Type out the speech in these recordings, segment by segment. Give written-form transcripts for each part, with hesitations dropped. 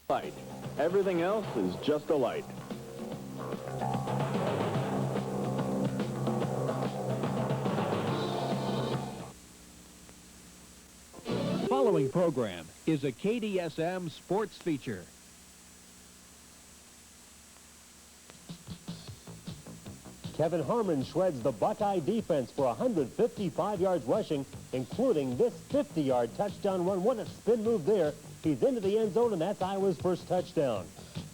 Light. Everything else is just a light. Following program is a KDSM sports feature. Kevin Harmon shreds the Buckeye defense for 155 yards rushing, including this 50-yard touchdown run. What a spin move there. He's into the end zone, and that's Iowa's first touchdown.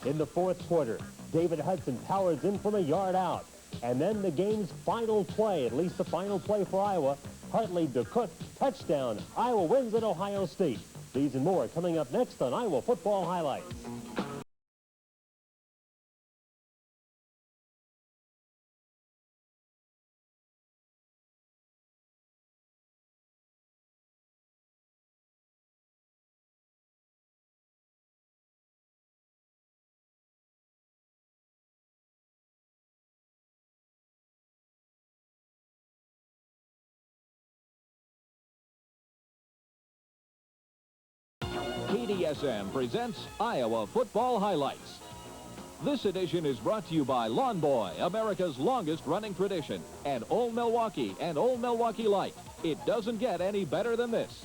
In the fourth quarter, David Hudson powers in from a yard out. And then the game's final play, at least the final play for Iowa, Hartlieb to Cook, touchdown. Iowa wins at Ohio State. These and more coming up next on Iowa Football Highlights. KDSM presents Iowa Football Highlights. This edition is brought to you by Lawn Boy, America's longest running tradition, and Old Milwaukee and Old Milwaukee Light. It doesn't get any better than this.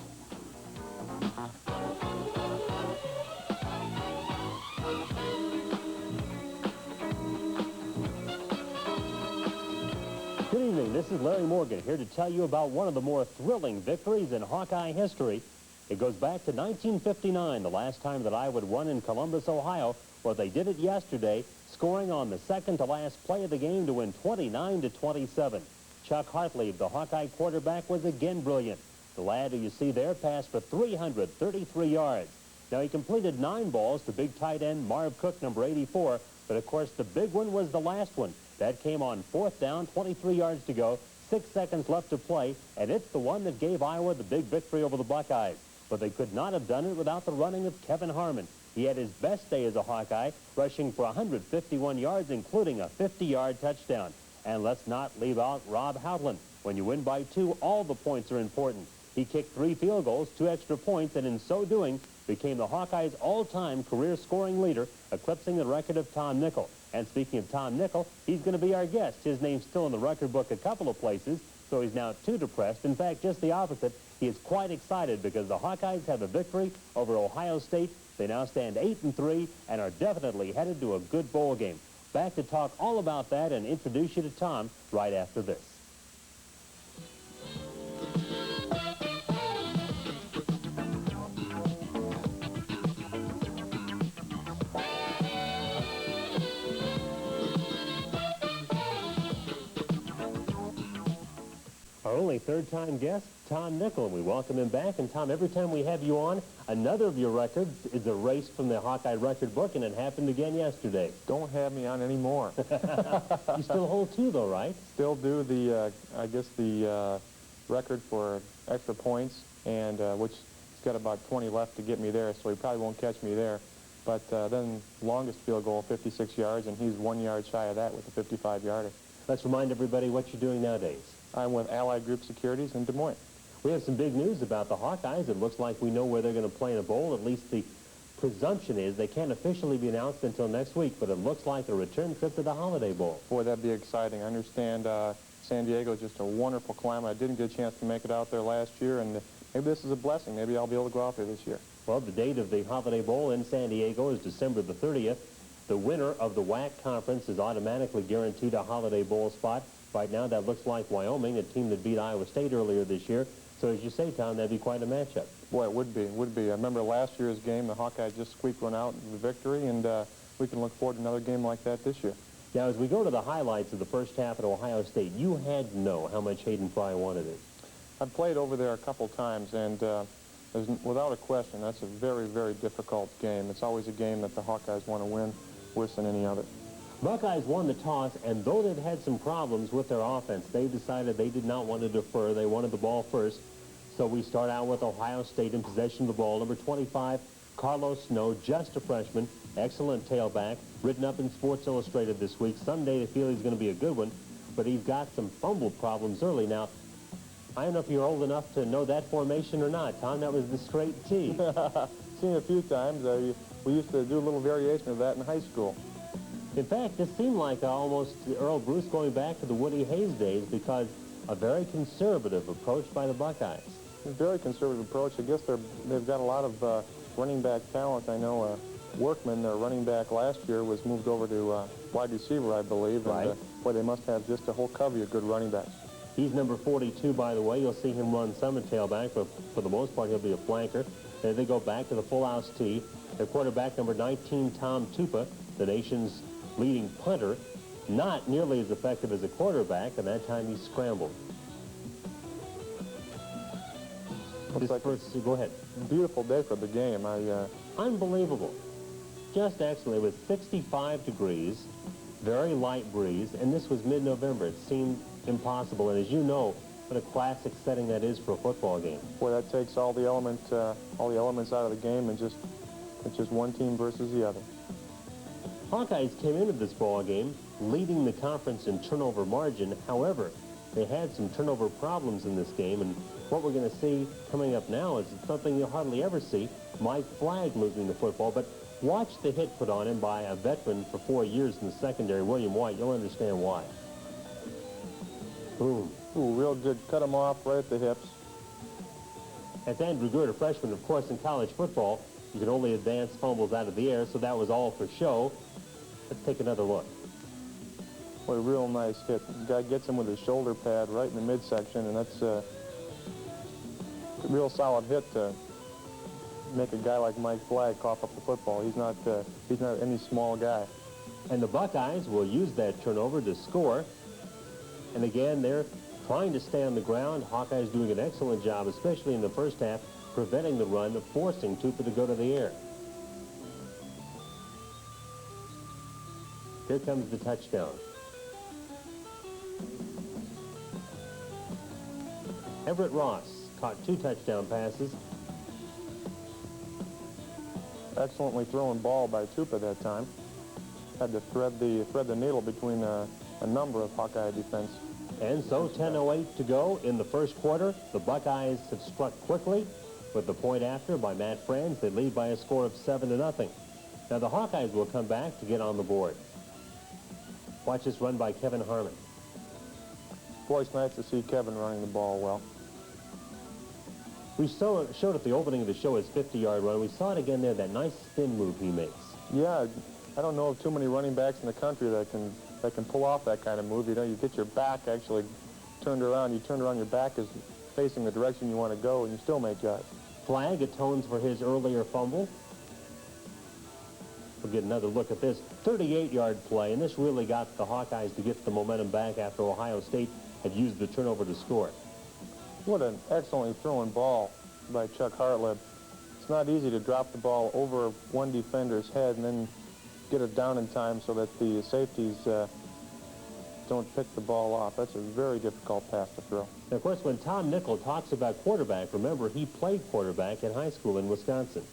Good evening, this is Larry Morgan here to tell you about one of the more thrilling victories in Hawkeye history. It goes back to 1959, the last time that Iowa won in Columbus, Ohio. Well, they did it yesterday, scoring on the second-to-last play of the game to win 29-27. Chuck Hartlieb, the Hawkeye quarterback, was again brilliant. The lad who you see there passed for 333 yards. Now, he completed 9 balls to big tight end Marv Cook, number 84, but, of course, the big one was the last one. That came on 4th down, 23 yards to go, 6 seconds left to play, and it's the one that gave Iowa the big victory over the Buckeyes. But they could not have done it without the running of Kevin Harmon. He had his best day as a Hawkeye, rushing for 151 yards, including a 50-yard touchdown. And let's not leave out Rob Houghton. When you win by 2, all the points are important. He kicked 3 field goals, 2 extra points, and in so doing, became the Hawkeyes' all-time career scoring leader, eclipsing the record of Tom Nichol. And speaking of Tom Nichol, he's going to be our guest. His name's still in the record book a couple of places, so he's now too depressed. In fact, just the opposite. He is quite excited because the Hawkeyes have a victory over Ohio State. They now stand 8-3 and are definitely headed to a good bowl game. Back to talk all about that and introduce you to Tom right after this. Our only third-time guest, Tom Nichol. We welcome him back. And, Tom, every time we have you on, another of your records is erased from the Hawkeye record book, and it happened again yesterday. Don't have me on anymore. You still hold 2, though, right? Still do the, I guess, the record for extra points, and which he's got about 20 left to get me there, so he probably won't catch me there. But then longest field goal, 56 yards, and he's 1 yard shy of that with a 55-yarder. Let's remind everybody what you're doing nowadays. I'm with Allied Group Securities in Des Moines. We have some big news about the Hawkeyes. It looks like we know where they're going to play in a bowl. At least the presumption is they can't officially be announced until next week, but it looks like a return trip to the Holiday Bowl. Boy, that'd be exciting. I understand San Diego is just a wonderful climate. I didn't get a chance to make it out there last year, and maybe this is a blessing. Maybe I'll be able to go out there this year. Well, the date of the Holiday Bowl in San Diego is December the 30th. The winner of the WAC conference is automatically guaranteed a Holiday Bowl spot. Right now, that looks like Wyoming, a team that beat Iowa State earlier this year. So, as you say, Tom, that'd be quite a matchup. Boy, it would be. It would be. I remember last year's game, the Hawkeyes just squeaked one out in the victory, and we can look forward to another game like that this year. Now, as we go to the highlights of the first half at Ohio State, you had to know how much Hayden Fry wanted it. I've played over there a couple times, and without a question, that's a very, very difficult game. It's always a game that the Hawkeyes want to win worse than any other. Buckeyes won the toss, and though they'd had some problems with their offense, they decided they did not want to defer. They wanted the ball first. So we start out with Ohio State in possession of the ball. Number 25, Carlos Snow, just a freshman, excellent tailback, written up in Sports Illustrated this week. Someday they feel he's going to be a good one, but he's got some fumble problems early. Now, I don't know if you're old enough to know that formation or not, Tom. That was the straight T. Seen it a few times. We used to do a little variation of that in high school. In fact, this seemed like almost Earle Bruce going back to the Woody Hayes days because a very conservative approach by the Buckeyes. A very conservative approach. I guess they've got a lot of running back talent. I know Workman, their running back last year, was moved over to wide receiver, I believe. Right. And, boy, they must have just a whole covey of good running backs. He's number 42, by the way. You'll see him run some at tailback, but for the most part, he'll be a flanker. Then they go back to the full-house tee. Their quarterback, number 19, Tom Tupa, the nation's leading punter, not nearly as effective as a quarterback, and that time he scrambled. Looks like Go ahead. beautiful day for the game. Unbelievable. Just excellent. It was 65 degrees, very light breeze, and this was mid-November. It seemed impossible, and as you know, what a classic setting that is for a football game. Boy, that takes all the elements out of the game, and it's just one team versus the other. Hawkeyes came into this ball game leading the conference in turnover margin. However, they had some turnover problems in this game, and what we're going to see coming up now is something you'll hardly ever see. Mike Flagg losing the football, but watch the hit put on him by a veteran for 4 years in the secondary, William White. You'll understand why. Boom. Ooh, real good. Cut him off right at the hips. That's Andrew Good, a freshman, of course, in college football. You can only advance fumbles out of the air, so that was all for show. Let's take another look. What a real nice hit. The guy gets him with his shoulder pad right in the midsection, and that's a real solid hit to make a guy like Mike Flagg cough up the football. He's not any small guy. And the Buckeyes will use that turnover to score. And again, they're trying to stay on the ground. Hawkeyes doing an excellent job, especially in the first half, preventing the run, forcing Tupa to go to the air. Here comes the touchdown. Everett Ross caught 2 touchdown passes. Excellently thrown ball by Tupa that time. Had to thread the needle between a number of Hawkeye defense. And so 10:08 to go in the first quarter. The Buckeyes have struck quickly with the point after by Matt Franz. They lead by a score of 7-0. Now the Hawkeyes will come back to get on the board. Watch this run by Kevin Harmon. Boy, it's nice to see Kevin running the ball well. We showed at the opening of the show his 50-yard run. We saw it again there, that nice spin move he makes. Yeah, I don't know of too many running backs in the country that can pull off that kind of move. You know, you get your back actually turned around. You turn around, your back is facing the direction you want to go, and you still make yards. Flagg atones for his earlier fumble. We'll get another look at this 38-yard play, and this really got the Hawkeyes to get the momentum back after Ohio State had used the turnover to score. What an excellently thrown ball by Chuck Hartlieb. It's not easy to drop the ball over one defender's head and then get it down in time so that the safeties don't pick the ball off. That's a very difficult pass to throw. And of course, when Tom Nichol talks about quarterback, remember he played quarterback in high school in Wisconsin.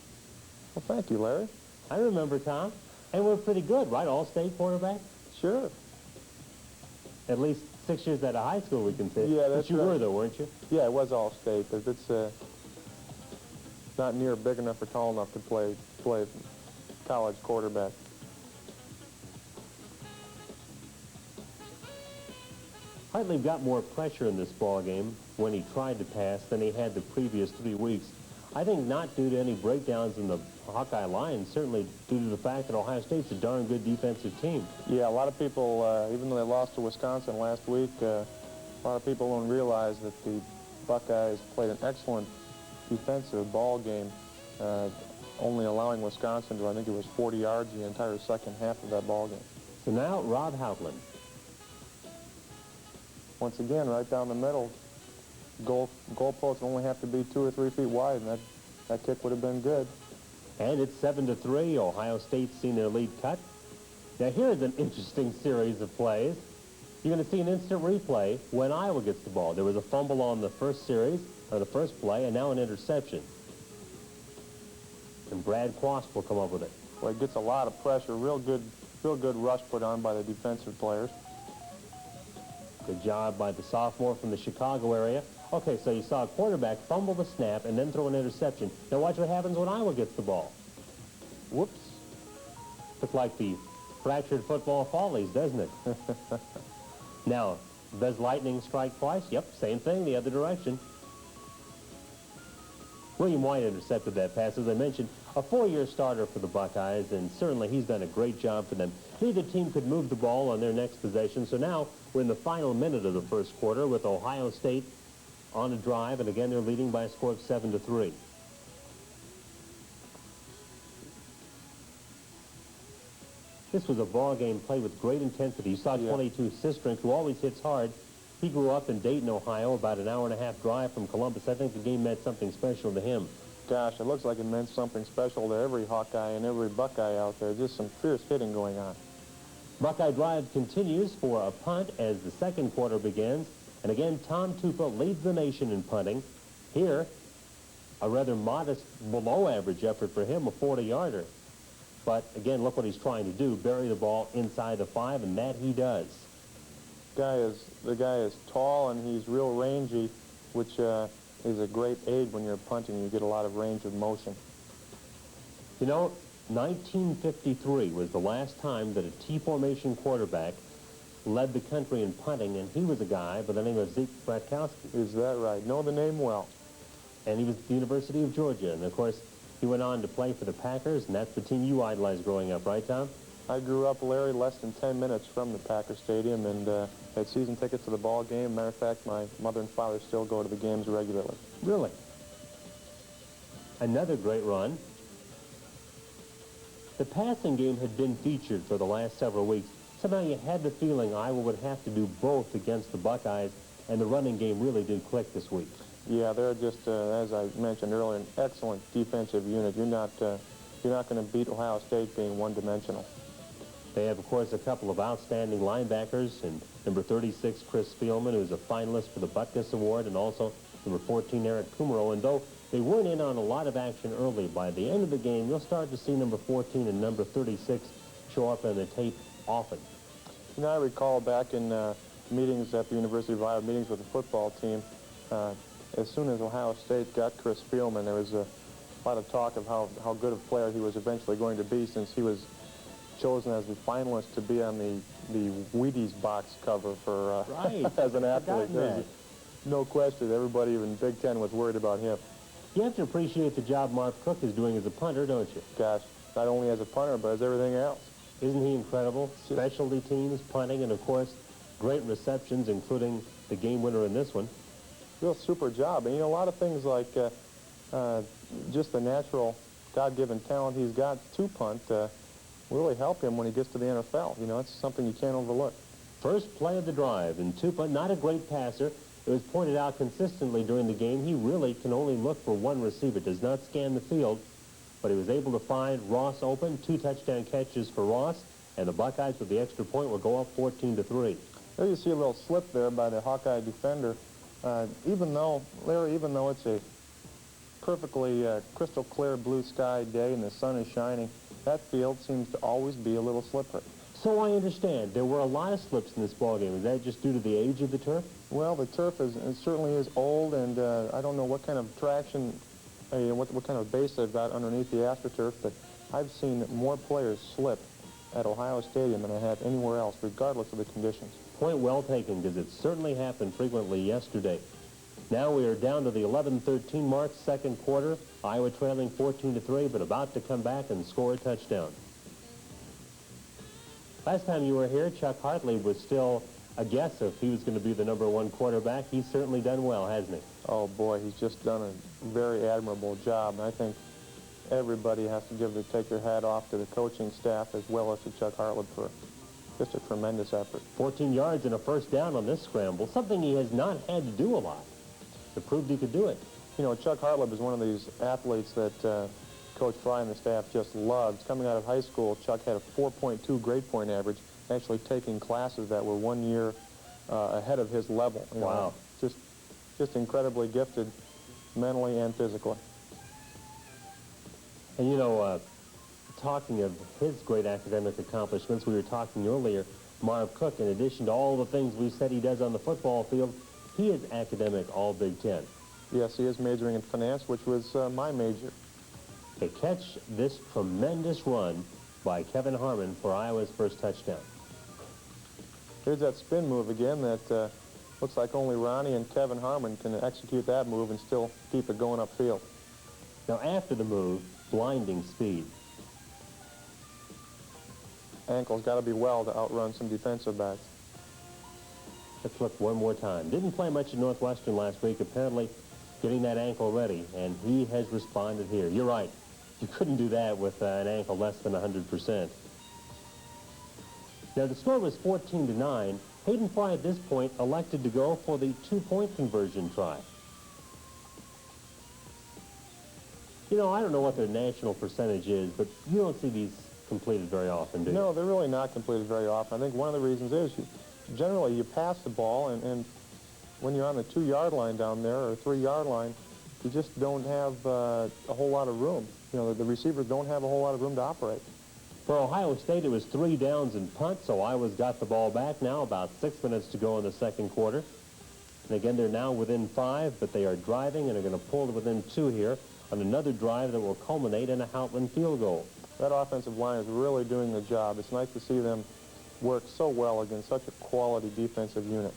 Well, thank you, Larry. I remember, Tom. And we're pretty good, right? All-state quarterback? Sure. At least 6 years out of high school, we can say. Yeah, that's but you right. were, though, weren't you? Yeah, it was all-state, but it's not near big enough or tall enough to play college quarterback. Hartlieb got more pressure in this ball game when he tried to pass than he had the previous 3 weeks. I think not due to any breakdowns in the Hawkeye line, certainly due to the fact that Ohio State's a darn good defensive team. Yeah, a lot of people, even though they lost to Wisconsin last week, a lot of people don't realize that the Buckeyes played an excellent defensive ball game, only allowing Wisconsin to, I think it was 40 yards the entire second half of that ball game. So now, Rob Houtland. Once again, right down the middle, goalposts only have to be 2 or 3 feet wide, and that kick would have been good. And it's 7-3. Ohio State's seen their lead cut. Now here's an interesting series of plays. You're going to see an instant replay when Iowa gets the ball. There was a fumble on the first series, or the first play, and now an interception. And Brad Quast will come up with it. Well, it gets a lot of pressure. Real good rush put on by the defensive players. Good job by the sophomore from the Chicago area. Okay, so you saw a quarterback fumble the snap and then throw an interception. Now watch what happens when Iowa gets the ball. Whoops. Looks like the fractured football follies, doesn't it? Now, does lightning strike twice? Yep, same thing, the other direction. William White intercepted that pass. As I mentioned, a 4-year starter for the Buckeyes, and certainly he's done a great job for them. Neither team could move the ball on their next possession, so now we're in the final minute of the first quarter with Ohio State on a drive, and again they're leading by a score of 7-3. This was a ball game played with great intensity. You saw 22 Sistrunk, who always hits hard. He grew up in Dayton, Ohio, about an hour-and-a-half drive from Columbus. I think the game meant something special to him. Gosh, it looks like it meant something special to every Hawkeye and every Buckeye out there. Just some fierce hitting going on. Buckeye drive continues for a punt as the second quarter begins. And again, Tom Nichol leads the nation in punting. Here, a rather modest, below-average effort for him, a 40-yarder. But again, look what he's trying to do, bury the ball inside the 5, and that he does. The guy is tall and he's real rangy, which is a great aid when you're punting. You get a lot of range of motion. You know, 1953 was the last time that a T-formation quarterback led the country in punting, and he was a guy by the name of Zeke Bratkowski. Is that right? Know the name well. And he was at the University of Georgia, and of course, he went on to play for the Packers, and that's the team you idolized growing up, right, Tom? I grew up, Larry, less than 10 minutes from the Packer Stadium, and had season tickets to the ball game. Matter of fact, my mother and father still go to the games regularly. Really? Another great run. The passing game had been featured for the last several weeks. Somehow you had the feeling Iowa would have to do both against the Buckeyes, and the running game really did click this week. Yeah, they're just, as I mentioned earlier, an excellent defensive unit. You're not going to beat Ohio State being one-dimensional. They have, of course, a couple of outstanding linebackers, and number 36, Chris Spielman, who's a finalist for the Butkus Award, and also number 14, Eric Kumaro. And though they weren't in on a lot of action early, by the end of the game, you'll start to see number 14 and number 36 show up on the tape often. You know, I recall back in meetings at the University of Iowa, meetings with the football team, as soon as Ohio State got Chris Spielman, there was a lot of talk of how good a player he was eventually going to be, since he was chosen as the finalist to be on the Wheaties box cover for right. as an athlete. No question, everybody in Big Ten was worried about him. You have to appreciate the job Marv Cook is doing as a punter, don't you? Gosh, not only as a punter, but as everything else. Isn't he incredible? Specialty teams, punting, and of course, great receptions, including the game winner in this one. Real super job. And you know, a lot of things like just the natural God-given talent he's got to punt really help him when he gets to the NFL. You know, it's something you can't overlook. First play of the drive, and Tupa, not a great passer. It was pointed out consistently during the game, he really can only look for one receiver, does not scan the field, but he was able to find Ross open, 2 touchdown catches for Ross, and the Buckeyes with the extra point will go up 14-3. There you see a little slip there by the Hawkeye defender. Even though it's a perfectly crystal clear blue sky day and the sun is shining, that field seems to always be a little slippery. So I understand. There were a lot of slips in this ballgame. Is that just due to the age of the turf? Well, the turf it certainly is old, and I don't know what kind of traction, what kind of base they've got underneath the AstroTurf, but I've seen more players slip at Ohio Stadium than I have anywhere else, regardless of the conditions. Point well taken, because it certainly happened frequently yesterday. Now we are down to the 11-13 mark, second quarter. Iowa trailing 14-3, but about to come back and score a touchdown. Last time you were here, Chuck Hartlieb was still a guess if he was going to be the #1 quarterback. He's certainly done well, hasn't he? Oh, boy, he's just done a very admirable job. And I think everybody has to take their hat off to the coaching staff as well as to Chuck Hartlieb for just a tremendous effort. 14 yards and a first down on this scramble, something he has not had to do a lot. It proved he could do it. You know, Chuck Hartlieb is one of these athletes that Coach Fry and the staff just loves. Coming out of high school, Chuck had a 4.2 grade point average, actually taking classes that were 1 year ahead of his level. Wow. Just incredibly gifted mentally and physically. And you know, talking of his great academic accomplishments, we were talking earlier, Marv Cook, in addition to all the things we said he does on the football field, he is academic all Big Ten. Yes, he is majoring in finance, which was my major. to catch this tremendous run by Kevin Harmon for Iowa's first touchdown. Here's that spin move again that looks like only Ronnie and Kevin Harmon can execute that move and still keep it going upfield. Now after the move, blinding speed. Ankle's got to be well to outrun some defensive backs. Let's look one more time. Didn't play much at Northwestern last week, apparently getting that ankle ready, and he has responded here. You're right. You couldn't do that with an ankle less than 100%. Now the score was 14-9. Hayden Fry at this point elected to go for the two-point conversion try. You know, I don't know what their national percentage is, but you don't see these completed very often, do you? No, they're really not completed very often. I think one of the reasons is generally you pass the ball, and when you're on the 2-yard line down there or 3-yard line, you just don't have a whole lot of room. You know, the receivers don't have a whole lot of room to operate. For Ohio State, it was 3 downs and punt, so Iowa's got the ball back now, about 6 minutes to go in the second quarter. And again, they're now within 5, but they are driving and are going to pull to within 2 here on another drive that will culminate in a Houtland field goal. That offensive line is really doing the job. It's nice to see them work so well against such a quality defensive unit.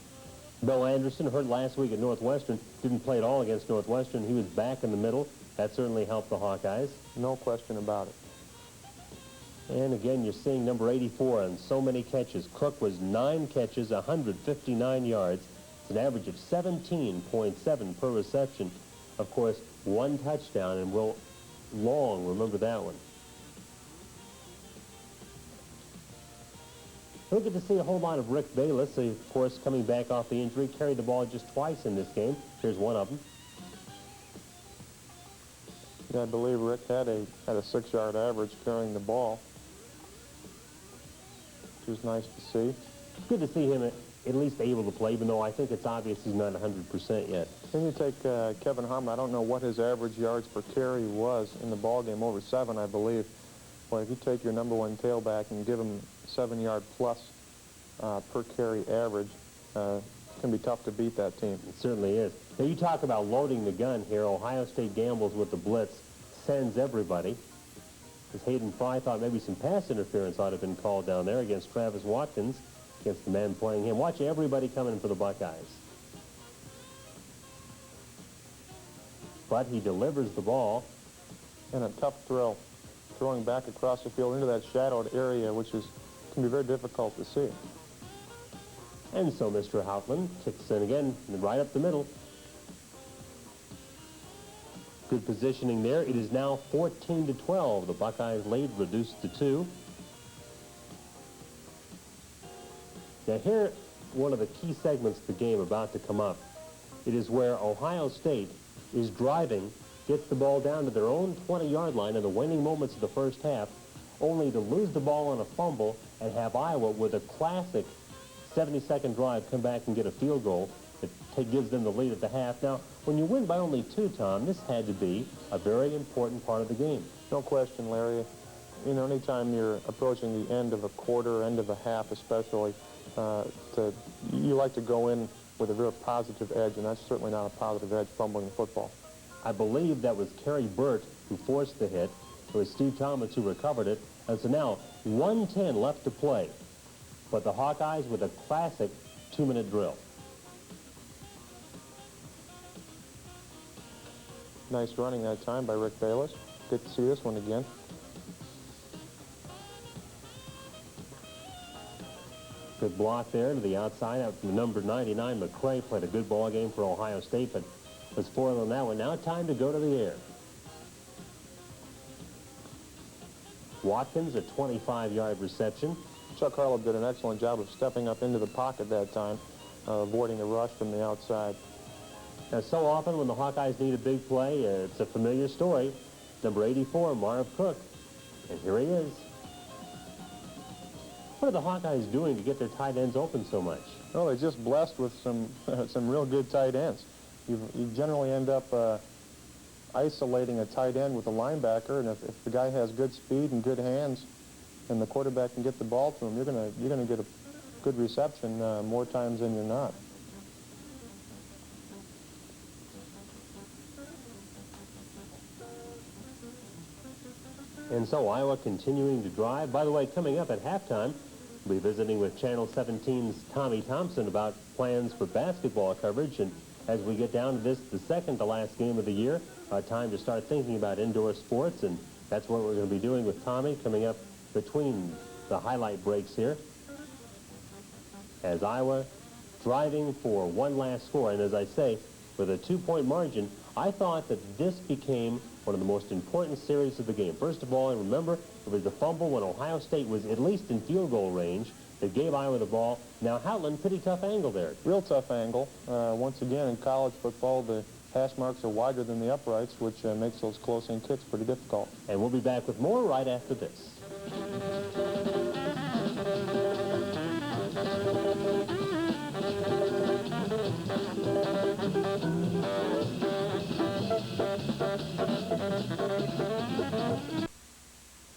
Bill Anderson, hurt last week at Northwestern, didn't play at all against Northwestern. He was back in the middle. That certainly helped the Hawkeyes. No question about it. And again, you're seeing number 84 on so many catches. Cook was 9 catches, 159 yards. It's an average of 17.7 per reception. Of course, 1 touchdown, and we'll long remember that one. We'll get to see a whole lot of Rick Bayless, of course, coming back off the injury. Carried the ball just twice in this game. Here's one of them. Yeah, I believe Rick had a 6-yard average carrying the ball, which was nice to see. It's good to see him at least able to play, even though I think it's obvious he's not 100% yet. Then you take Kevin Harmon. I don't know what his average yards per carry was in the ball game, over 7, I believe. But if you take your number 1 tailback and give him 7-yard plus per carry average, it's going to be tough to beat that team. It certainly is. Now, you talk about loading the gun here. Ohio State gambles with the blitz, sends everybody. As Hayden Fry thought maybe some pass interference ought to have been called down there against Travis Watkins, against the man playing him. Watch everybody coming for the Buckeyes. But he delivers the ball. And a tough throw, throwing back across the field into that shadowed area, which can be very difficult to see. And so Mr. Houtland kicks in again, right up the middle. Good positioning there. It is now 14-12. The Buckeyes lead reduced to 2. Now here, one of the key segments of the game about to come up. It is where Ohio State is driving, gets the ball down to their own 20-yard line in the waning moments of the first half, only to lose the ball on a fumble and have Iowa with a classic 70-second drive come back and get a field goal that gives them the lead at the half. Now, when you win by only 2, Tom, this had to be a very important part of the game. No question, Larry. You know, anytime you're approaching the end of a quarter, end of a half especially, you like to go in with a real positive edge, and that's certainly not a positive edge fumbling the football. I believe that was Kerry Burt who forced the hit. It was Steve Thomas who recovered it. And so now, 1:10 left to play. But the Hawkeyes with a classic 2-minute drill. Nice running that time by Rick Bayless. Good to see this one again. Good block there to the outside. Out from number 99, McCray played a good ball game for Ohio State, but was foiled on that one. Now time to go to the air. Watkins, a 25-yard reception. Chuck Hartlieb did an excellent job of stepping up into the pocket that time, avoiding the rush from the outside. Now, so often when the Hawkeyes need a big play, it's a familiar story. Number 84, Marv Cook. And here he is. What are the Hawkeyes doing to get their tight ends open so much? Well, they're just blessed with some some real good tight ends. You generally end up isolating a tight end with a linebacker, and if the guy has good speed and good hands, and the quarterback can get the ball to him, you're gonna get a good reception more times than you're not. And so Iowa continuing to drive. By the way, coming up at halftime, we'll be visiting with Channel 17's Tommy Thompson about plans for basketball coverage. And as we get down to this, the second to last game of the year, time to start thinking about indoor sports. And that's what we're going to be doing with Tommy coming up between the highlight breaks here. As Iowa driving for one last score. And as I say, with a 2-point margin, I thought that this became one of the most important series of the game. First of all, and remember, it was the fumble when Ohio State was at least in field goal range that gave Iowa the ball. Now, Howland, pretty tough angle there. Real tough angle. Once again, in college football, the hash marks are wider than the uprights, which makes those close-in kicks pretty difficult. And we'll be back with more right after this.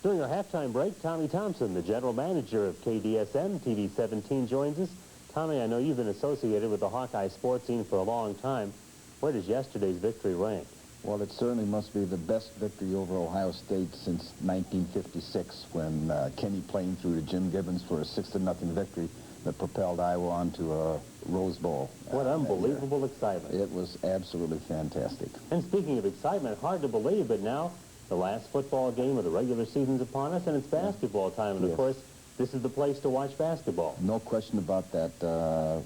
During our halftime break, Tommy Thompson, the general manager of KDSM, TV 17, joins us. Tommy, I know you've been associated with the Hawkeye sports scene for a long time. Where does yesterday's victory rank? Well, it certainly must be the best victory over Ohio State since 1956 when Kenny playing through to Jim Gibbons for a 6-0 victory that propelled Iowa onto a Rose Bowl. What unbelievable excitement. It was absolutely fantastic. And speaking of excitement, hard to believe, but now the last football game of the regular season's upon us, and it's basketball time. And, of course, this is the place to watch basketball. No question about that.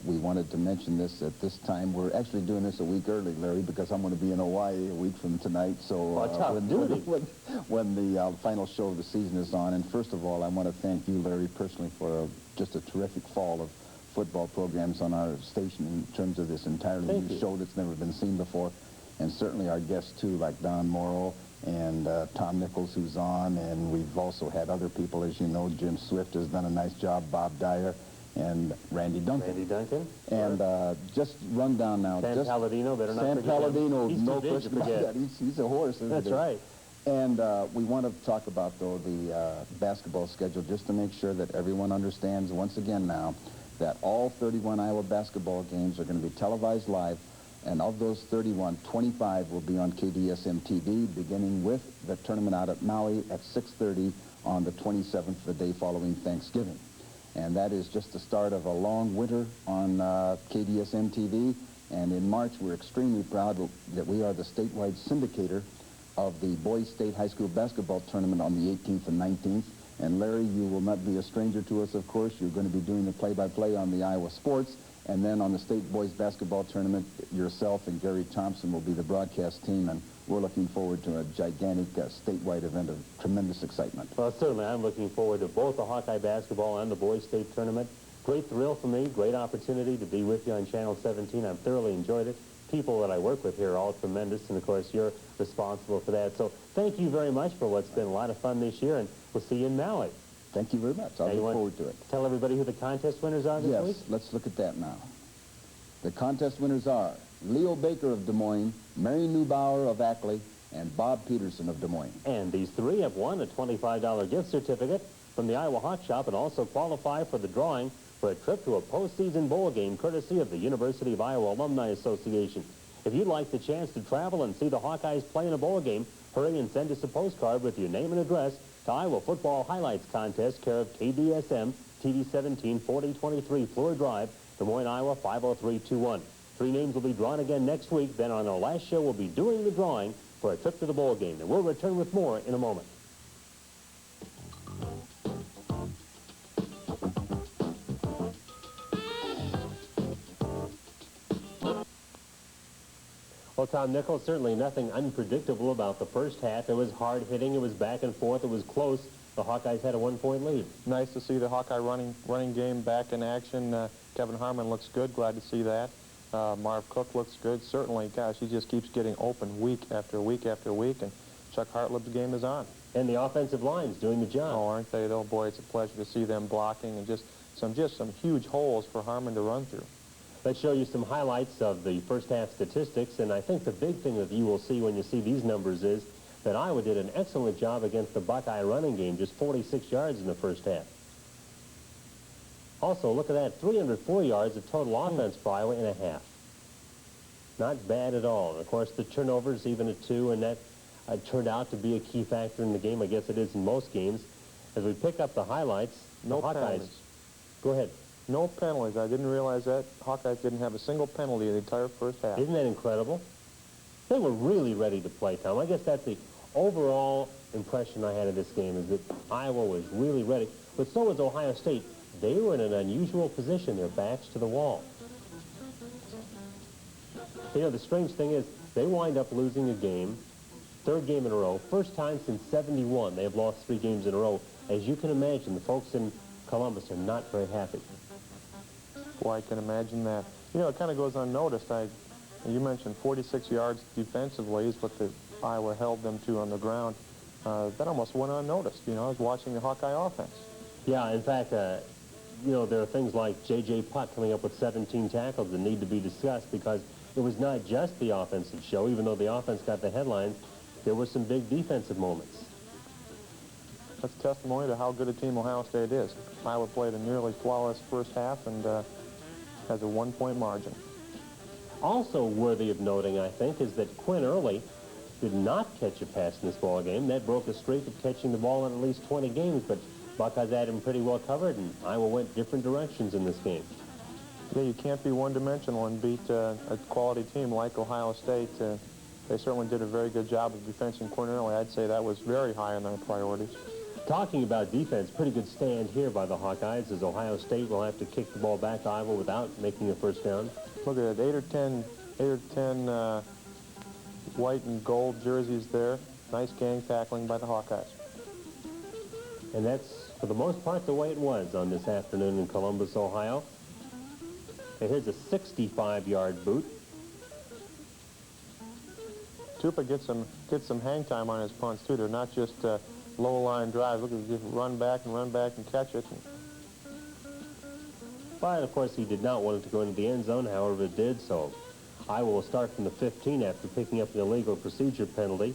We wanted to mention this at this time. We're actually doing this a week early, Larry, because I'm going to be in Hawaii a week from tonight. So when the final show of the season is on. And first of all, I want to thank you, Larry, personally for just a terrific fall of football programs on our station in terms of this entirely new show that's never been seen before. And certainly our guests, too, like Don Morrow and Tom Nichol, who's on, and we've also had other people, as you know. Jim Swift has done a nice job, Bob Dyer, and Randy Duncan. And just run down now. San Palladino, better not forget him. San Palladino, He's no too big to question about forget. that. He's a horse, isn't he? That's right. And we want to talk about, though, the basketball schedule, just to make sure that everyone understands once again now that all 31 Iowa basketball games are going to be televised live. And of those 31, 25 will be on KDSM TV, beginning with the tournament out at Maui at 6:30 on the 27th, the day following Thanksgiving. And that is just the start of a long winter on KDSM TV. And in March, we're extremely proud that we are the statewide syndicator of the Boys State High School basketball tournament on the 18th and 19th. And Larry, you will not be a stranger to us, of course. You're going to be doing the play-by-play on the Iowa sports. And then on the state boys basketball tournament, yourself and Gary Thompson will be the broadcast team, and we're looking forward to a gigantic statewide event of tremendous excitement. Well, certainly I'm looking forward to both the Hawkeye basketball and the boys state tournament. Great thrill for me, great opportunity to be with you on Channel 17. I've thoroughly enjoyed it. People that I work with here are all tremendous, and of course you're responsible for that. So thank you very much for what's been a lot of fun this year, and we'll see you in Maui. Thank you very much. I look forward to it. Tell everybody who the contest winners are this week? Yes, let's look at that now. The contest winners are Leo Baker of Des Moines, Mary Neubauer of Ackley, and Bob Peterson of Des Moines. And these three have won a $25 gift certificate from the Iowa Hawk Shop and also qualify for the drawing for a trip to a postseason bowl game courtesy of the University of Iowa Alumni Association. If you'd like the chance to travel and see the Hawkeyes play in a bowl game, hurry and send us a postcard with your name and address to Iowa Football Highlights Contest, care of KDSM, TV 17, 4023 Fleur Drive, Des Moines, Iowa, 50321. 3 names will be drawn again next week. Then on our last show, we'll be doing the drawing for a trip to the bowl game. And we'll return with more in a moment. Well, Tom Nichol, certainly nothing unpredictable about the first half. It was hard hitting. It was back and forth. It was close. The Hawkeyes had a 1-point lead. Nice to see the Hawkeye running game back in action. Kevin Harmon looks good. Glad to see that. Marv Cook looks good. Certainly, gosh, he just keeps getting open week after week after week, and Chuck Hartlieb's game is on. And the offensive line's doing the job. Oh, aren't they, though? Boy, it's a pleasure to see them blocking and just some huge holes for Harmon to run through. Let's show you some highlights of the first half statistics, and I think the big thing that you will see when you see these numbers is that Iowa did an excellent job against the Buckeye running game, just 46 yards in the first half. Also, look at that, 304 yards of total offense for Iowa in a half. Not bad at all. And of course, the turnovers even at 2, and that turned out to be a key factor in the game. I guess it is in most games. As we pick up the highlights, No the Hawkeyes... penalties. Go ahead. No penalties. I didn't realize that. Hawkeyes didn't have a single penalty in the entire first half. Isn't that incredible? They were really ready to play, Tom. I guess that's the overall impression I had of this game, is that Iowa was really ready. But so was Ohio State. They were in an unusual position, their backs to the wall. You know, the strange thing is, they wind up losing a game, third game in a row, first time since '71. They have lost 3 games in a row. As you can imagine, the folks in Columbus are not very happy. Boy, I can imagine that. You know, it kind of goes unnoticed. You mentioned 46 yards defensively is what the Iowa held them to on the ground. That almost went unnoticed. You know, I was watching the Hawkeye offense. Yeah, in fact, you know, there are things like J.J. Putt coming up with 17 tackles that need to be discussed, because it was not just the offensive show. Even though the offense got the headlines, there were some big defensive moments. That's testimony to how good a team Ohio State is. Iowa played a nearly flawless first half and has a 1-point margin. Also worthy of noting, I think, is that Quinn Earle did not catch a pass in this ball game. That broke a streak of catching the ball in at least 20 games, but Buckeyes had him pretty well covered, and Iowa went different directions in this game. Yeah, you can't be one-dimensional and beat a quality team like Ohio State. They certainly did a very good job of defending Quinn Earle. I'd say that was very high on their priorities. Talking about defense, pretty good stand here by the Hawkeyes, as Ohio State will have to kick the ball back to Iowa without making a first down. Look at it, 8 or 10 white and gold jerseys there. Nice gang tackling by the Hawkeyes. And that's, for the most part, the way it was on this afternoon in Columbus, Ohio. And here's a 65-yard boot. Tupa gets some hang time on his punts, too. They're not just low-line drives. Look at him just run back and catch it. But, of course, he did not want it to go into the end zone. However, it did, so Iowa will start from the 15 after picking up the illegal procedure penalty.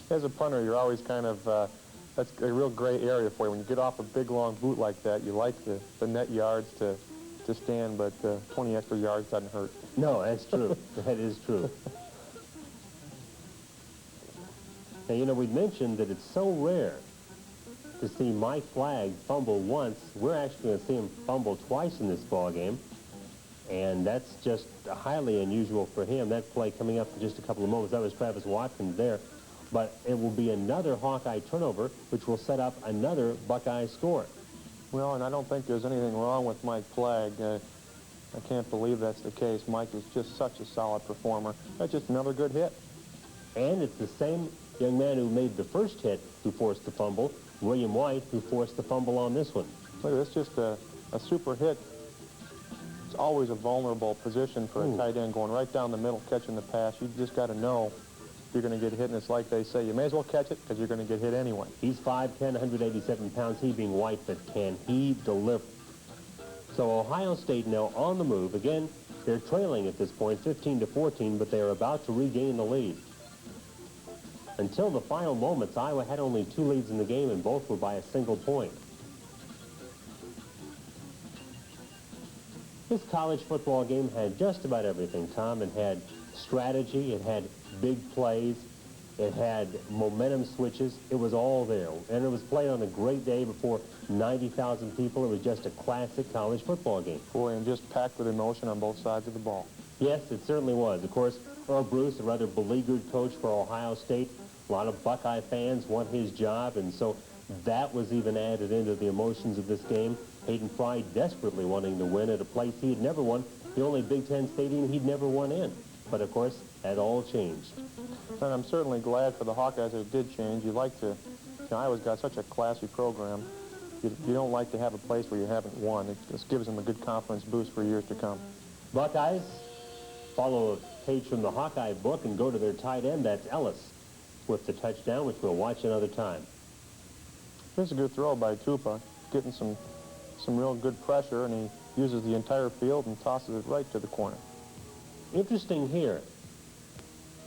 As a punter, you're always kind of, that's a real gray area for you. When you get off a big, long boot like that, you like the net yards to stand, but 20 extra yards doesn't hurt. No, that's true. That is true. Now, you know, we mentioned that it's so rare to see Mike Flagg fumble once. We're actually going to see him fumble twice in this ball game, and that's just highly unusual for him. That play coming up in just a couple of moments, that was Travis Watkins there. But it will be another Hawkeye turnover, which will set up another Buckeye score. Well, and I don't think there's anything wrong with Mike Flagg. I can't believe that's the case. Mike is just such a solid performer. That's just another good hit. And it's the same young man who made the first hit who forced the fumble, William White, who forced the fumble on this one. Look, that's just a super hit. It's always a vulnerable position for a tight end, going right down the middle, catching the pass. You just got to know you're going to get hit, and it's like they say, you may as well catch it because you're going to get hit anyway. He's 5'10", 187 pounds, he being White, but can he deliver? So Ohio State now on the move. Again, they're trailing at this point, 15-14, but they're about to regain the lead. Until the final moments, Iowa had only 2 leads in the game, and both were by a single point. This college football game had just about everything, Tom. It had strategy, it had big plays, it had momentum switches. It was all there, and it was played on a great day before 90,000 people. It was just a classic college football game. Boy, and just packed with emotion on both sides of the ball. Yes, it certainly was. Of course, Earle Bruce, a rather beleaguered coach for Ohio State. A lot of Buckeye fans want his job, and so that was even added into the emotions of this game. Hayden Fry desperately wanting to win at a place he had never won, the only Big Ten stadium he'd never won in. But, of course, that all changed. And I'm certainly glad for the Hawkeyes that it did change. You like to, you know, Iowa's got such a classy program. You don't like to have a place where you haven't won. It just gives them a good confidence boost for years to come. Buckeyes follow a page from the Hawkeye book and go to their tight end. That's Ellis with the touchdown, which we'll watch another time. Here's a good throw by Tupa, getting some real good pressure, and he uses the entire field and tosses it right to the corner. Interesting here,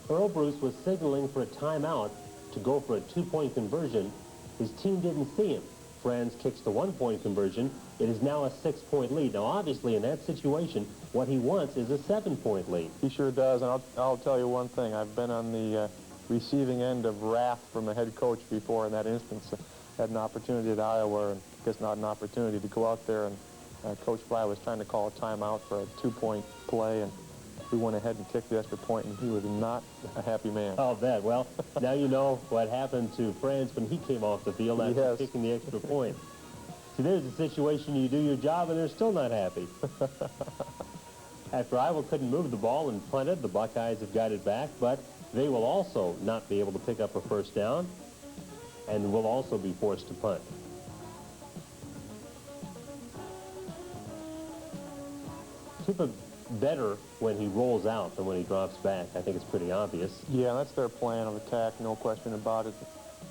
Earle Bruce was signaling for a timeout to go for a 2-point conversion. His team didn't see him. Franz kicks the 1-point conversion. It is now a 6-point lead. Now, obviously, in that situation, what he wants is a 7-point lead. He sure does, and I'll tell you one thing. I've been on the receiving end of wrath from the head coach before in that instance. Had an opportunity at Iowa, and I guess not an opportunity to go out there, and Coach Fry was trying to call a timeout for a 2-point play, and we went ahead and kicked the extra point, and he was not a happy man. I'll bet. Well, now you know what happened to France when he came off the field after Yes. kicking the extra point. See, there's a situation you do your job and they're still not happy. After Iowa couldn't move the ball and punted, the Buckeyes have got it back, but they will also not be able to pick up a first down and will also be forced to punt. Tupa better when he rolls out than when he drops back. I think it's pretty obvious. Yeah, that's their plan of attack, no question about it.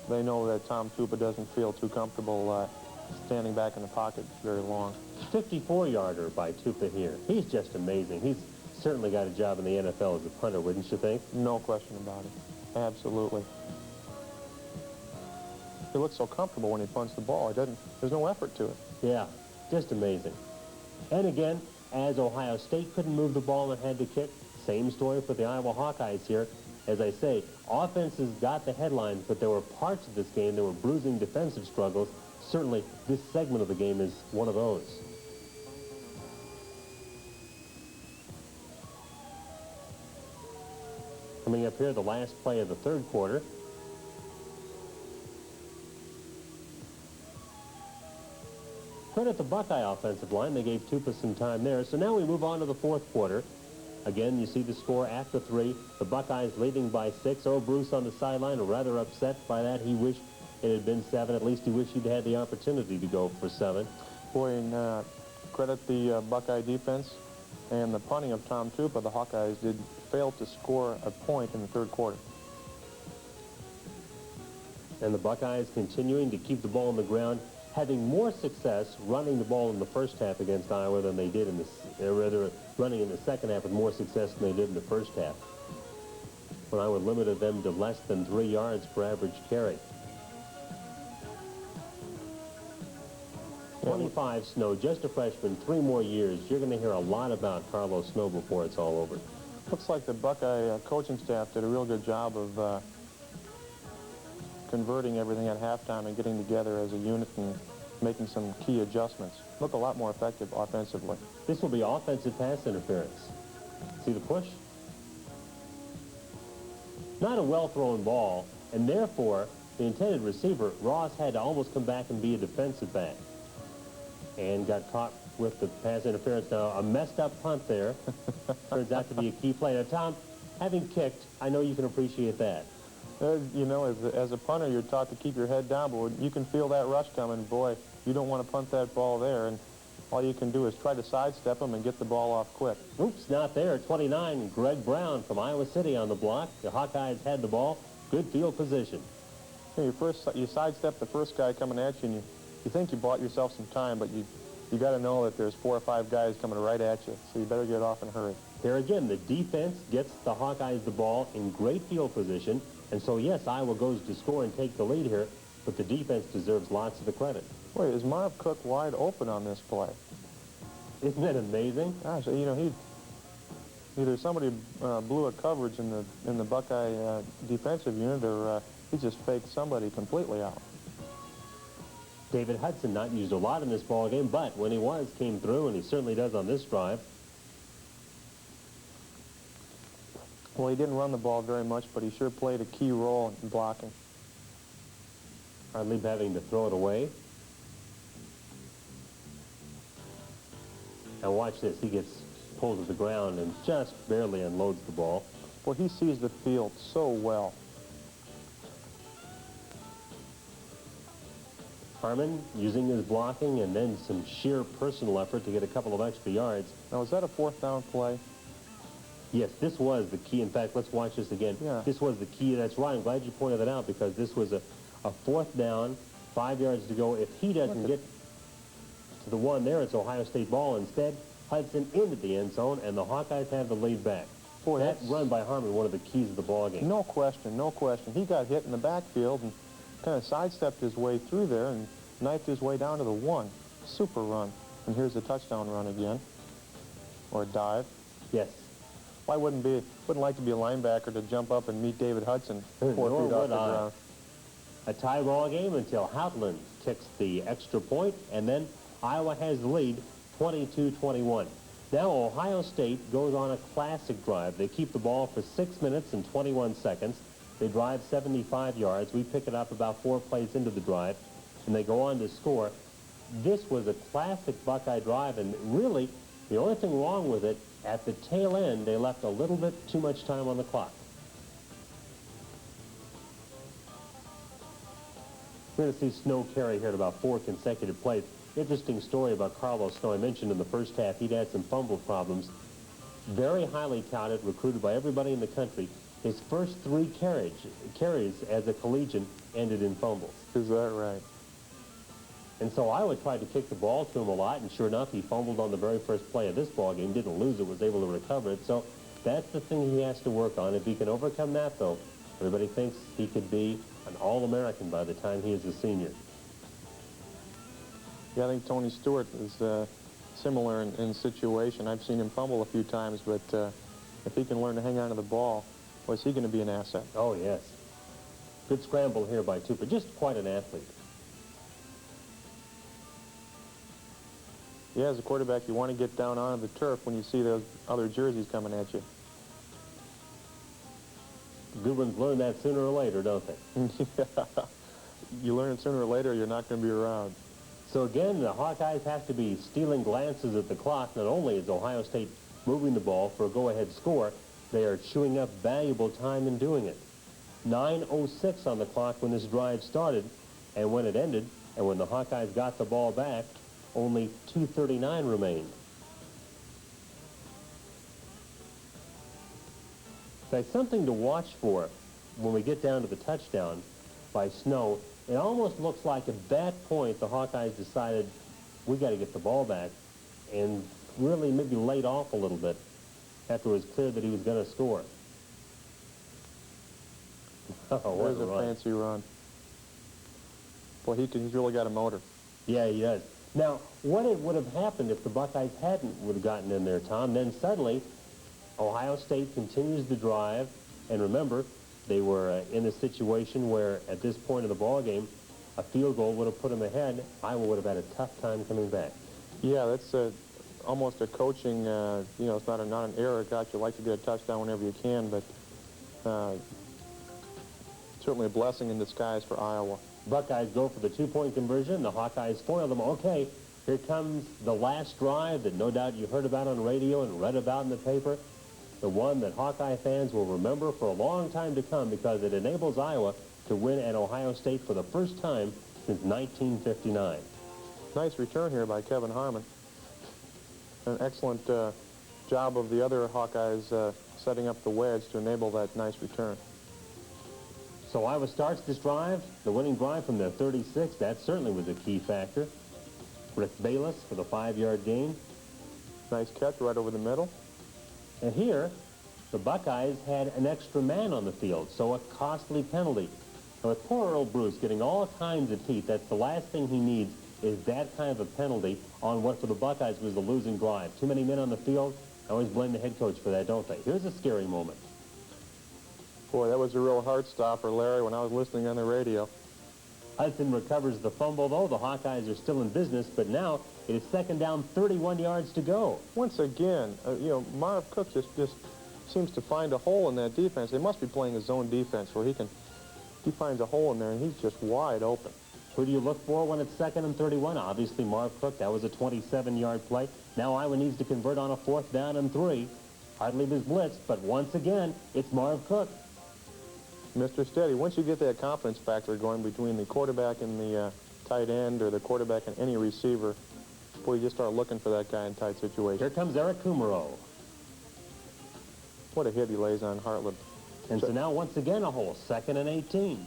They know that Tom Tupa doesn't feel too comfortable standing back in the pocket very long. 54-yarder by Tupa here. He's just amazing. He's certainly got a job in the NFL as a punter, wouldn't you think? No question about it. Absolutely. He looks so comfortable when he punts the ball. There's no effort to it. Yeah, just amazing. And again, as Ohio State couldn't move the ball and had to kick, same story for the Iowa Hawkeyes here. As I say, offenses got the headlines, but there were parts of this game that were bruising defensive struggles. Certainly, this segment of the game is one of those. Coming up here, the last play of the third quarter. Credit the Buckeye offensive line. They gave Tupa some time there. So now we move on to the fourth quarter. Again, you see the score after 3. The Buckeyes leading by 6. Earle Bruce on the sideline, rather upset by that. He wished it had been 7. At least he wished he'd had the opportunity to go for 7. Boy, and credit the Buckeye defense and the punting of Tom Tupa. The Hawkeyes did fail to score a point in the third quarter. And the Buckeyes continuing to keep the ball on the ground, having more success running the ball in the first half against Iowa than they did in the, rather running in the second half with more success than they did in the first half. When Iowa limited them to less than 3 yards per average carry. 25 Snow, just a freshman, 3 more years. You're going to hear a lot about Carlos Snow before it's all over. Looks like the Buckeye coaching staff did a real good job of converting everything at halftime and getting together as a unit and making some key adjustments. Look a lot more effective offensively. This will be offensive pass interference. See the push? Not a well-thrown ball, and therefore the intended receiver, Ross, had to almost come back and be a defensive back. And got caught with the pass interference. Now, a messed-up punt there. Turns out to be a key play. Now, Tom, having kicked, I know you can appreciate that. You know, as a punter, you're taught to keep your head down, but you can feel that rush coming. Boy, you don't want to punt that ball there, and all you can do is try to sidestep them and get the ball off quick. Oops, not there. 29, Greg Brown from Iowa City on the block. The Hawkeyes had the ball. Good field position. You sidestep the first guy coming at you, and you think you bought yourself some time, but you got to know that there's 4 or 5 guys coming right at you, so you better get off in a hurry. Here again, the defense gets the Hawkeyes the ball in great field position. And so, yes, Iowa goes to score and take the lead here, but the defense deserves lots of the credit. Wait, is Marv Cook wide open on this play? Isn't that amazing? Gosh, you know, either somebody blew a coverage in the Buckeye defensive unit, or he just faked somebody completely out. David Hudson not used a lot in this ball game, but when he was, came through, and he certainly does on this drive. Well, he didn't run the ball very much, but he sure played a key role in blocking. Hartlieb having to throw it away. Now watch this. He gets pulled to the ground and just barely unloads the ball. Well, he sees the field so well. Harmon using his blocking and then some sheer personal effort to get a couple of extra yards. Now, is that a 4th down play? Yes, this was the key. In fact, let's watch this again. Yeah. This was the key. That's right. I'm glad you pointed that out, because this was a 4th down, 5 yards to go. If he doesn't get to the one there, it's Ohio State ball. Instead, Hudson into the end zone, and the Hawkeyes have the lead back. Boy, that run by Harmon, one of the keys of the ball game. No question, no question. He got hit in the backfield and kind of sidestepped his way through there and knifed his way down to the 1. Super run. And here's the touchdown run again, or a dive. Yes. Well, I wouldn't like to be a linebacker to jump up and meet David Hudson 4 feet off the ground. A tie ball game until Houghton kicks the extra point, and then Iowa has the lead 22-21. Now Ohio State goes on a classic drive. They keep the ball for 6 minutes and 21 seconds. They drive 75 yards. We pick it up about 4 plays into the drive, and they go on to score. This was a classic Buckeye drive, and really, the only thing wrong with it, at the tail end, they left a little bit too much time on the clock. We're going to see Snow carry here at about 4 consecutive plays. Interesting story about Carlos Snow. I mentioned in the first half he'd had some fumble problems. Very highly touted, recruited by everybody in the country. His first 3 carries as a collegian ended in fumbles. Is that right? And so Iowa tried to kick the ball to him a lot, and sure enough, he fumbled on the very first play of this ball game. Didn't lose it, was able to recover it. So that's the thing he has to work on. If he can overcome that, though, everybody thinks he could be an All-American by the time he is a senior. Yeah, I think Tony Stewart is similar in situation. I've seen him fumble a few times, but if he can learn to hang on to the ball, well, is he going to be an asset? Oh, yes. Good scramble here by Tupper. Just quite an athlete. Yeah, as a quarterback, you want to get down onto the turf when you see those other jerseys coming at you. Good ones learn that sooner or later, don't they? Yeah. You learn it sooner or later, you're not going to be around. So again, the Hawkeyes have to be stealing glances at the clock. Not only is Ohio State moving the ball for a go-ahead score, they are chewing up valuable time in doing it. 9:06 on the clock when this drive started, and when it ended, and when the Hawkeyes got the ball back, only 2:39 remained. That's something to watch for when we get down to the touchdown by Snow. It almost looks like at that point the Hawkeyes decided we got to get the ball back, and really maybe laid off a little bit after it was clear that he was going to score. Oh, There's a fancy run. Boy, he's really got a motor. Yeah, he does. Now, what would have happened if the Buckeyes would have gotten in there, Tom? Then suddenly, Ohio State continues the drive, and remember, they were in a situation where, at this point of the ball game, a field goal would have put them ahead. Iowa would have had a tough time coming back. Yeah, that's almost a coaching. You know, it's not an error. God, you like to get a touchdown whenever you can, but certainly a blessing in disguise for Iowa. Buckeyes go for the 2-point conversion. The Hawkeyes foil them. Okay, here comes the last drive that no doubt you heard about on radio and read about in the paper. The one that Hawkeye fans will remember for a long time to come because it enables Iowa to win at Ohio State for the first time since 1959. Nice return here by Kevin Harmon. An excellent job of the other Hawkeyes setting up the wedge to enable that nice return. So Iowa starts this drive, the winning drive from their 36. That certainly was a key factor. Rick Bayless for the 5-yard gain. Nice catch right over the middle. And here, the Buckeyes had an extra man on the field, so a costly penalty. And with poor Earle Bruce getting all kinds of heat, that's the last thing he needs is that kind of a penalty on what for the Buckeyes was the losing drive. Too many men on the field. I always blame the head coach for that, don't they? Here's a scary moment. Boy, that was a real heart stopper, Larry, when I was listening on the radio. Hudson recovers the fumble, though. The Hawkeyes are still in business, but now it is 2nd down, 31 yards to go. Once again, you know, Marv Cook just seems to find a hole in that defense. They must be playing a zone defense where he finds a hole in there, and he's just wide open. Who do you look for when it's 2nd and 31? Obviously, Marv Cook. That was a 27-yard play. Now Iowa needs to convert on a 4th down and 3. Hartlieb is blitzed, but once again, it's Marv Cook. Mr. Steady, once you get that confidence factor going between the quarterback and the tight end or the quarterback and any receiver, boy, you just start looking for that guy in tight situations. Here comes Eric Kumaro. What a hit he lays on Hartlieb. And so now, once again, a hole. 2nd and 18.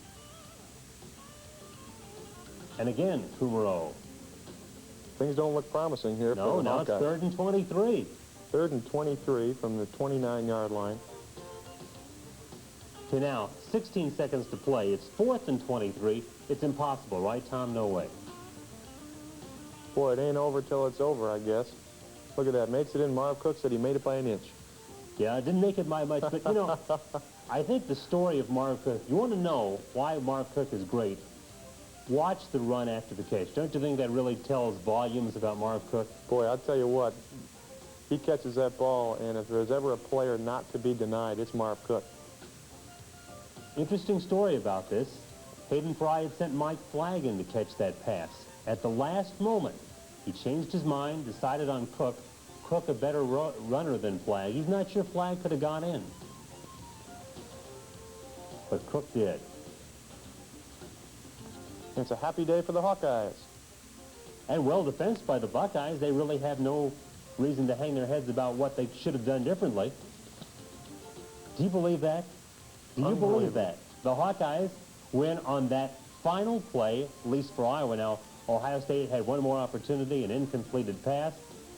And again, Kumaro. Things don't look promising here No, for the now it's Hawkeyes. 3rd and 23. 3rd and 23 from the 29-yard line. Okay, now, 16 seconds to play. It's 4th and 23. It's impossible, right, Tom? No way. Boy, it ain't over till it's over, I guess. Look at that. Makes it in. Marv Cook said he made it by an inch. Yeah, it didn't make it by much, but, you know, I think the story of Marv Cook, you want to know why Marv Cook is great, watch the run after the catch. Don't you think that really tells volumes about Marv Cook? Boy, I'll tell you what, he catches that ball, and if there's ever a player not to be denied, it's Marv Cook. Interesting story about this. Hayden Fry had sent Mike Flagg to catch that pass. At the last moment, he changed his mind, decided on Cook. Cook, a better runner than Flagg. He's not sure Flagg could have gone in. But Cook did. It's a happy day for the Hawkeyes. And well defensed by the Buckeyes. They really have no reason to hang their heads about what they should have done differently. Do you believe that? Do you believe that? The Hawkeyes win on that final play, at least for Iowa. Now, Ohio State had one more opportunity, an incompleted pass,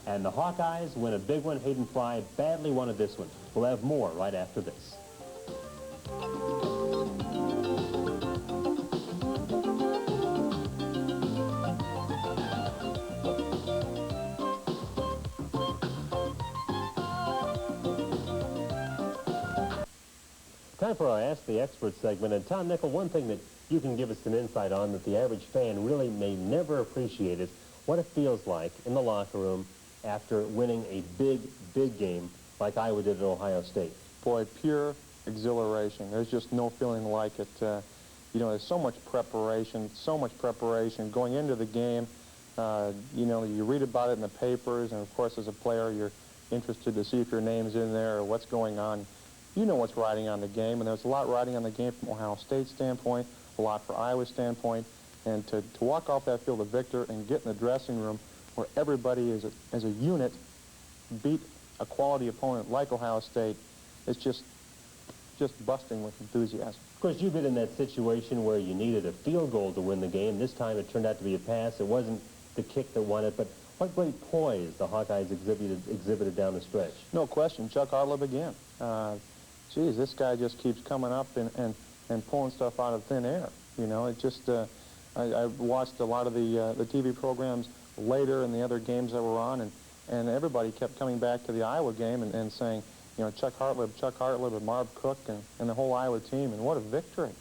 and the Hawkeyes win a big one. Hayden Fry badly wanted this one. We'll have more right after this. Time for our Ask the Expert segment. And Tom Nichol, one thing that you can give us some insight on that the average fan really may never appreciate is what it feels like in the locker room after winning a big, big game like Iowa did at Ohio State. Boy, pure exhilaration. There's just no feeling like it. You know, there's so much preparation going into the game. You know, you read about it in the papers, and of course, as a player, you're interested to see if your name's in there or what's going on. You know what's riding on the game, and there's a lot riding on the game from Ohio State's standpoint, a lot for Iowa's standpoint, and to walk off that field a victor and get in the dressing room where everybody is as a unit beat a quality opponent like Ohio State, it's just busting with enthusiasm. Of course, you've been in that situation where you needed a field goal to win the game. This time it turned out to be a pass. It wasn't the kick that won it, but what great poise the Hawkeyes exhibited down the stretch. No question. Chuck Hartlieb again. Geez, this guy just keeps coming up and pulling stuff out of thin air. You know, it just, I watched a lot of the TV programs later and the other games that were on, and everybody kept coming back to the Iowa game and saying, you know, Chuck Hartlieb and Marv Cook and the whole Iowa team, and what a victory.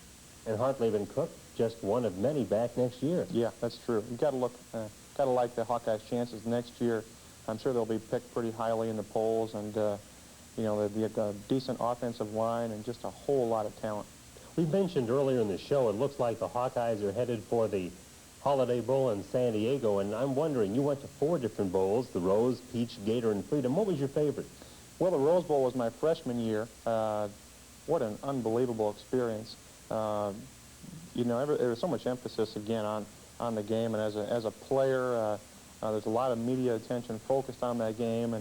And Hartlieb and Cook, just one of many back next year. Yeah, that's true. You got to like the Hawkeyes' chances next year. I'm sure they'll be picked pretty highly in the polls, and you know, the decent offensive line and just a whole lot of talent. We mentioned earlier in the show, it looks like the Hawkeyes are headed for the Holiday Bowl in San Diego, and I'm wondering, you went to 4 different bowls, the Rose, Peach, Gator, and Freedom. What was your favorite? Well, the Rose Bowl was my freshman year. What an unbelievable experience. You know, there was so much emphasis, again, on the game, and as a player, there's a lot of media attention focused on that game,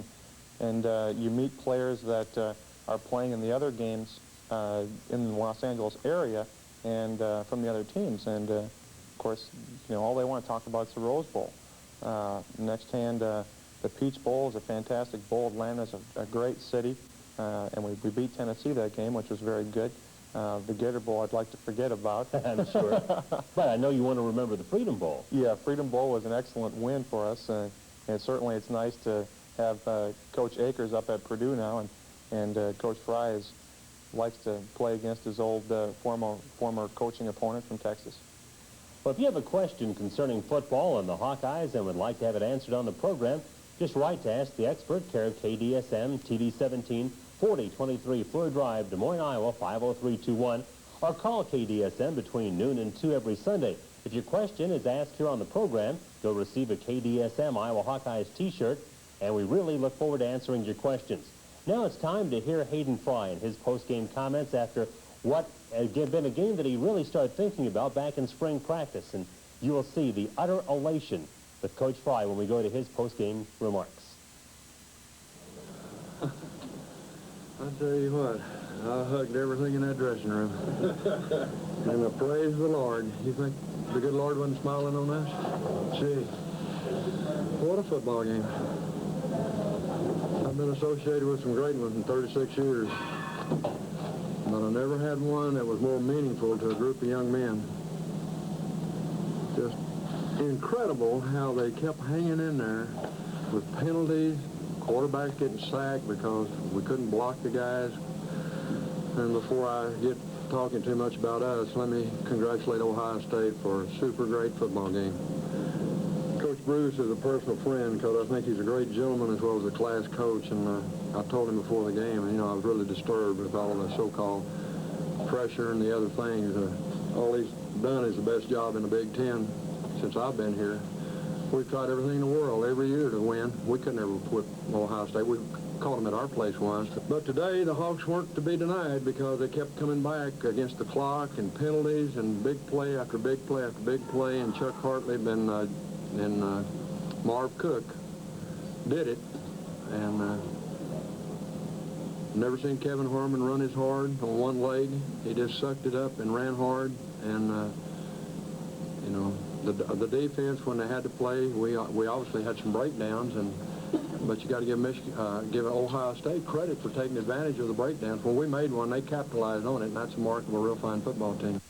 and you meet players that are playing in the other games in the Los Angeles area and from the other teams. And, of course, you know, all they want to talk about is the Rose Bowl. Next hand, the Peach Bowl is a fantastic bowl. Atlanta's a great city, and we beat Tennessee that game, which was very good. The Gator Bowl I'd like to forget about. I'm sure. But I know you want to remember the Freedom Bowl. Yeah, Freedom Bowl was an excellent win for us, and certainly it's nice to have Coach Akers up at Purdue now, and Coach Fry likes to play against his old former coaching opponent from Texas. Well, if you have a question concerning football and the Hawkeyes and would like to have it answered on the program, just write to Ask the Expert, care of KDSM, TD 17, 4023 Fleur Drive, Des Moines, Iowa, 50321, or call KDSM between noon and 2 every Sunday. If your question is asked here on the program, you'll receive a KDSM Iowa Hawkeyes t-shirt, and we really look forward to answering your questions. Now it's time to hear Hayden Fry and his post-game comments after what had been a game that he really started thinking about back in spring practice, and you will see the utter elation with Coach Fry when we go to his post-game remarks. I tell you what, I hugged everything in that dressing room. And I praise the Lord. You think the good Lord wasn't smiling on us? Gee, what a football game. I've been associated with some great ones in 36 years. But I never had one that was more meaningful to a group of young men. Just incredible how they kept hanging in there with penalties, quarterbacks getting sacked because we couldn't block the guys. And before I get talking too much about us, let me congratulate Ohio State for a super great football game. Coach Bruce is a personal friend because I think he's a great gentleman as well as a class coach. And I told him before the game, and, I was really disturbed with all the so-called pressure and the other things. All he's done is the best job in the Big Ten since I've been here. We've tried everything in the world every year to win. We could never put Ohio State. We caught them at our place once. But today, the Hawks weren't to be denied because they kept coming back against the clock and penalties and big play after big play after big play. And Chuck Hartlieb and Marv Cook did it. And never seen Kevin Harmon run as hard on one leg. He just sucked it up and ran hard. And, the defense, when they had to play, we obviously had some breakdowns, but you got to give Ohio State credit for taking advantage of the breakdowns. When we made one, they capitalized on it, and that's a mark of a real fine football team.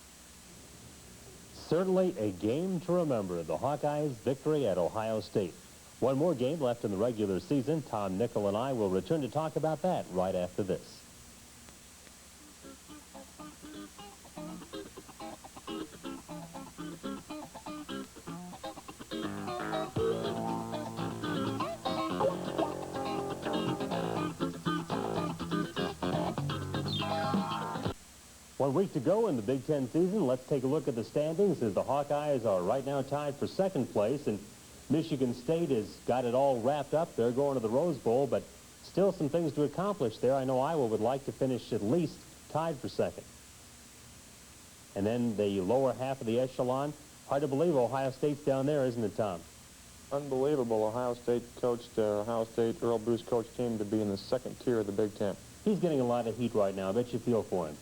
Certainly a game to remember, the Hawkeyes' victory at Ohio State. One more game left in the regular season. Tom Nichol and I will return to talk about that right after this. One week to go in the Big Ten season. Let's take a look at the standings as the Hawkeyes are right now tied for second place, and Michigan State has got it all wrapped up. They're going to the Rose Bowl, but still some things to accomplish there. I know Iowa would like to finish at least tied for second. And then the lower half of the echelon, hard to believe Ohio State's down there, isn't it, Tom? Unbelievable. Ohio State Earle Bruce coached team to be in the second tier of the Big Ten. He's getting a lot of heat right now. I bet you feel for him.